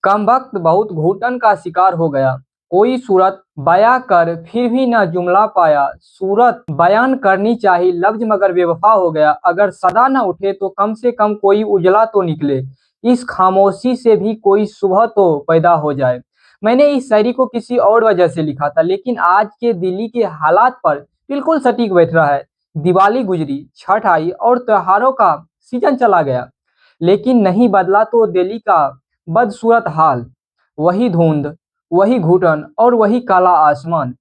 कमबख्त बहुत घुटन का शिकार हो गया। कोई सूरत बयां कर फिर भी न जुमला पाया। सूरत बयान करनी चाहिए लफ्ज मगर बेवफा हो गया। अगर सदा न उठे तो कम से कम कोई उजला तो निकले। इस खामोशी से भी कोई सुबह तो पैदा हो जाए। मैंने इस शायरी को किसी और वजह से लिखा था, लेकिन आज के दिल्ली के हालात पर बिल्कुल सटीक बैठ रहा है। दिवाली गुजरी, छठ आई और त्योहारों का सीजन चला गया, लेकिन नहीं बदला तो दिल्ली का बदसूरत हाल। वही धुंध, वही घुटन और वही काला आसमान।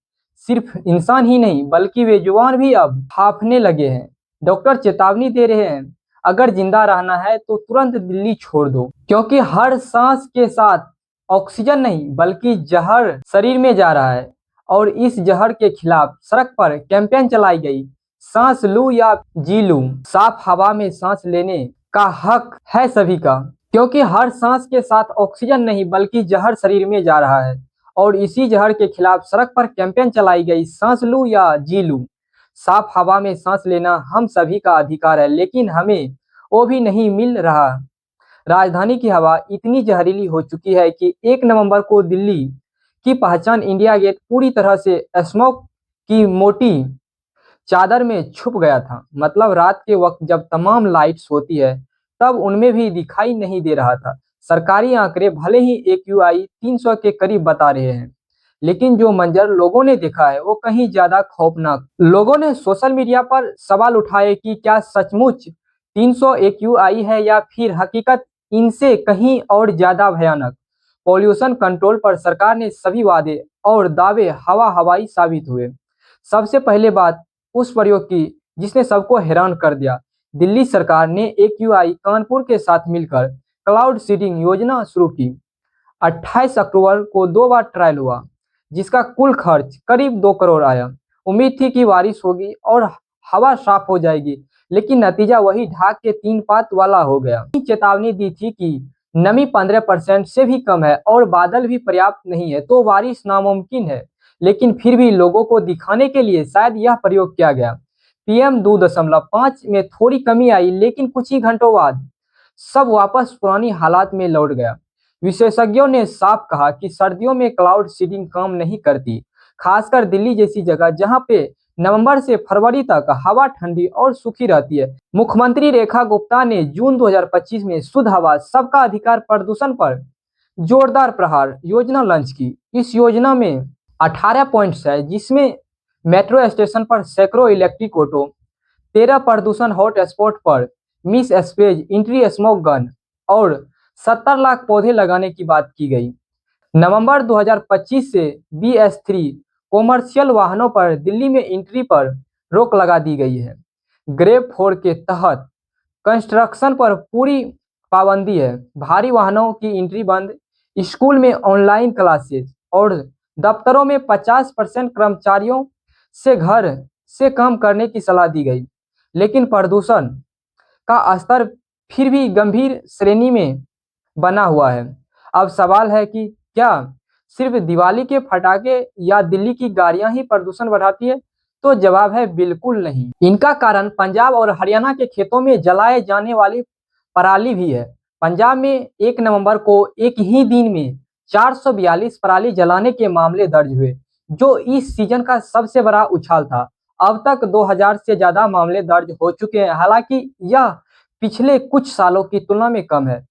सिर्फ इंसान ही नहीं बल्कि वे जवान भी अब हांफने लगे हैं। डॉक्टर चेतावनी दे रहे हैं, अगर जिंदा रहना है तो तुरंत दिल्ली छोड़ दो, क्योंकि हर सांस के साथ ऑक्सीजन नहीं बल्कि जहर शरीर में जा रहा है। और इस जहर के खिलाफ सड़क पर कैंपेन चलाई गई। सांस लूं या जी लूं, साफ हवा में सांस लेने का हक है सभी का, क्योंकि हर सांस के साथ ऑक्सीजन नहीं बल्कि जहर शरीर में जा रहा है। और इसी जहर के खिलाफ सड़क पर कैंपेन चलाई गई। सांस लूं या जी लूं, साफ हवा में सांस लेना हम सभी का अधिकार है, लेकिन हमें वो भी नहीं मिल रहा। राजधानी की हवा इतनी जहरीली हो चुकी है कि 1 नवंबर को दिल्ली की पहचान इंडिया गेट पूरी तरह से स्मोक की मोटी चादर में छुप गया था। मतलब रात के वक्त जब तमाम लाइट्स होती है तब उनमें भी दिखाई नहीं दे रहा था। सरकारी आंकड़े भले ही AQI 300 के करीब बता रहे हैं, लेकिन जो मंजर लोगों ने देखा है वो कहीं ज्यादा खौफनाक। लोगों ने सोशल मीडिया पर सवाल उठाए कि क्या सचमुच 300 AQI है या फिर हकीकत इनसे कहीं और ज्यादा भयानक। पॉल्यूशन कंट्रोल पर सरकार ने सभी वादे और दावे हवा हवाई साबित हुए। सबसे पहले बात उस प्रयोग की जिसने सबको हैरान कर दिया। दिल्ली सरकार ने AQI कानपुर के साथ मिलकर क्लाउड सीडिंग योजना शुरू की। 28 अक्टूबर को 2 बार ट्रायल हुआ, जिसका कुल खर्च करीब 2 करोड़ आया। उम्मीद थी कि बारिश होगी और हवा साफ हो जाएगी, लेकिन नतीजा वही ढाक के 3 पात वाला हो गया। चेतावनी दी थी कि नमी 15% से भी कम है और बादल भी पर्याप्त नहीं है तो बारिश नामुमकिन है, लेकिन फिर भी लोगों को दिखाने के लिए शायद यह प्रयोग किया गया। PM 2.5 में थोड़ी कमी आई, लेकिन कुछ ही घंटों बाद सब वापस पुरानी हालात में लौट गया। विशेषज्ञों ने साफ कहा कि सर्दियों में क्लाउड सीडिंग काम नहीं करती, खासकर दिल्ली जैसी जगह जहां पे नवंबर से फरवरी तक हवा ठंडी और सूखी रहती है। मुख्यमंत्री रेखा गुप्ता ने जून 2025 में शुद्ध हवा सबका अधिकार प्रदूषण पर जोरदार प्रहार योजना लॉन्च की। इस योजना में 18 पॉइंट्स है, जिसमें मेट्रो स्टेशन पर सैकड़ों इलेक्ट्रिक ऑटो, 13 प्रदूषण हॉट स्पॉट पर miss space entry smoke gun और 70 लाख पौधे लगाने की बात की गई। नवंबर 2025 से BS3 कॉमर्शियल वाहनों पर दिल्ली में एंट्री पर रोक लगा दी गई है। ग्रेप 4 के तहत कंस्ट्रक्शन पर पूरी पाबंदी है। भारी वाहनों की एंट्री बंद। स्कूल में ऑनलाइन क्लासेज और दफ्तरों में 50% कर्मचारियों से घर से काम करने की सलाह दी गई। लेकिन प्रदूषण का स्तर फिर भी गंभीर श्रेणी में बना हुआ है। अब सवाल है कि क्या सिर्फ दिवाली के पटाखे या दिल्ली की गाड़ियां ही प्रदूषण बढ़ाती है? तो जवाब है बिल्कुल नहीं। इनका कारण पंजाब और हरियाणा के खेतों में जलाए जाने वाली पराली भी है। पंजाब में 1 नवंबर को एक ही दिन में 442 पराली जलाने के मामले दर्ज हुए, जो इस सीजन का सबसे बड़ा उछाल था। अब तक 2000 से ज्यादा मामले दर्ज हो चुके हैं, हालांकि यह पिछले कुछ सालों की तुलना में कम है।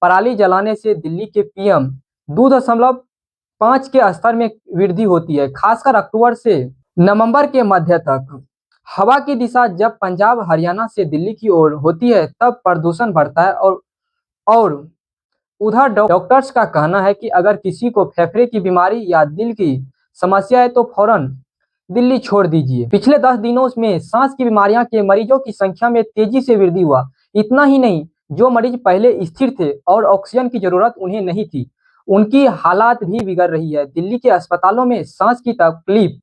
पराली जलाने से दिल्ली के PM 2.5 के स्तर में वृद्धि होती है, खासकर अक्टूबर से नवंबर के मध्य तक। हवा की दिशा जब पंजाब हरियाणा से दिल्ली की ओर होती है तब प्रदूषण बढ़ता है। और उधर डॉक्टर्स का कहना है कि अगर किसी को फेफड़े की बीमारी या दिल की समस्या है तो फौरन दिल्ली छोड़ दीजिए। पिछले 10 दिनों में सांस की बीमारियां के मरीजों की संख्या में तेजी से वृद्धि हुआ। इतना ही नहीं, जो मरीज पहले स्थिर थे और ऑक्सीजन की जरूरत उन्हें नहीं थी, उनकी हालात भी बिगड़ रही है। दिल्ली के अस्पतालों में सांस की तकलीफ,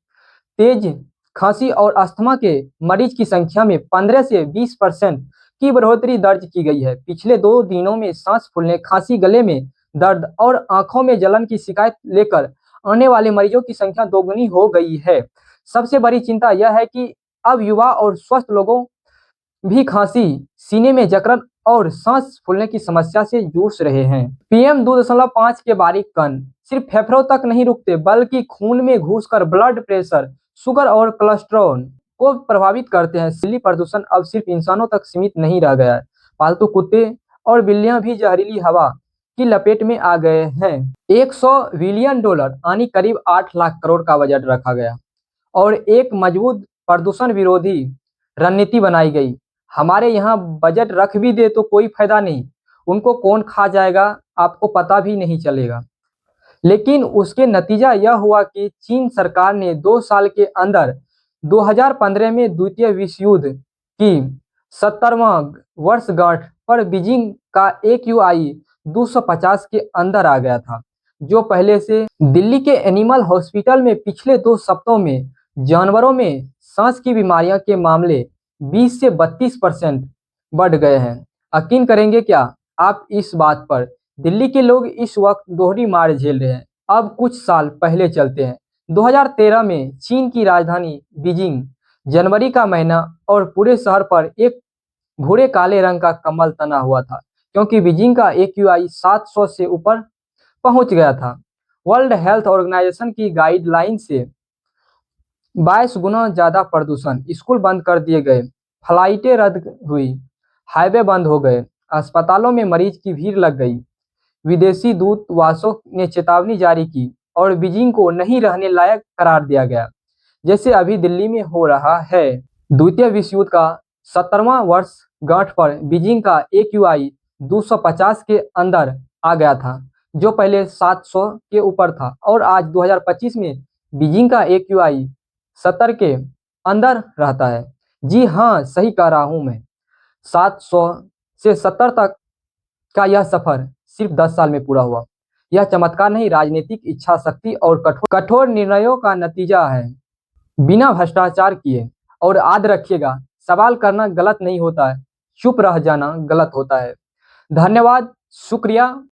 तेज खांसी और अस्थमा के मरीज की संख्या में 15 से 20% की बढ़ोतरी दर्ज की गई है। पिछले 2 दिनों में सांस फूलने, खांसी, गले में दर्द और आंखों में जलन की शिकायत लेकर आने वाले मरीजों की संख्या दोगुनी हो गई है। सबसे बड़ी चिंता यह है कि अब युवा और स्वस्थ लोगों भी खांसी, सीने में जकड़न और सांस फूलने की समस्या से जूझ रहे हैं। पीएम 2.5 के बारीक कण सिर्फ फेफड़ों तक नहीं रुकते, बल्कि खून में घुसकर ब्लड प्रेशर, शुगर और कोलेस्ट्रॉल को प्रभावित करते हैं। दिल्ली प्रदूषण अब सिर्फ इंसानों तक सीमित नहीं रह गया है। पालतू कुत्ते और बिल्लियां भी जहरीली हवा की लपेट में आ गए हैं। $100 बिलियन यानी करीब 8 लाख करोड़ का बजट रखा गया और एक मजबूत प्रदूषण विरोधी रणनीति बनाई गई। हमारे यहाँ बजट रख भी दे तो कोई फायदा नहीं, उनको कौन खा जाएगा आपको पता भी नहीं चलेगा। लेकिन उसके नतीजा यह हुआ कि चीन सरकार ने 2 साल के अंदर 2015 में द्वितीय विश्व युद्ध की 70वां वर्षगांठ पर बीजिंग का AQI 250 के अंदर आ गया था, जो पहले से। दिल्ली के एनिमल हॉस्पिटल में पिछले 2 सप्ताहों में जानवरों में सांस की बीमारियों के मामले 20 से 32% बढ़ गए हैं। यकीन करेंगे क्या आप इस बात पर? दिल्ली के लोग इस वक्त दोहरी मार झेल रहे हैं। अब कुछ साल पहले चलते हैं। 2013 में चीन की राजधानी बीजिंग, जनवरी का महीना और पूरे शहर पर एक भूरे काले रंग का कम्बल तना हुआ था, क्योंकि बीजिंग का AQI 700 से ऊपर पहुंच गया था। वर्ल्ड हेल्थ ऑर्गेनाइजेशन की गाइडलाइन से 22 गुना ज्यादा प्रदूषण, स्कूल बंद कर दिए गए, फ्लाइटें रद्द हुई, हाईवे बंद हो गए, अस्पतालों में मरीज की भीड़ लग गई। विदेशी दूतावासों ने चेतावनी जारी की और बीजिंग को नहीं रहने लायक करार दिया गया, जैसे अभी दिल्ली में हो रहा है। द्वितीय विश्व युद्ध का 70वां वर्षगांठ पर बीजिंग का AQI 250 के अंदर आ गया था, जो पहले 700 के ऊपर था, और आज 2025 में बीजिंग का AQI 70 के अंदर रहता है। जी हाँ, सही कह रहा हूँ मैं। 700 से 70 तक का यह सफर सिर्फ 10 साल में पूरा हुआ। यह चमत्कार नहीं, राजनीतिक इच्छा शक्ति और कठोर निर्णयों का नतीजा है, बिना भ्रष्टाचार किए। और याद रखिएगा, सवाल करना गलत नहीं होता है, चुप रह जाना गलत होता है। धन्यवाद, शुक्रिया।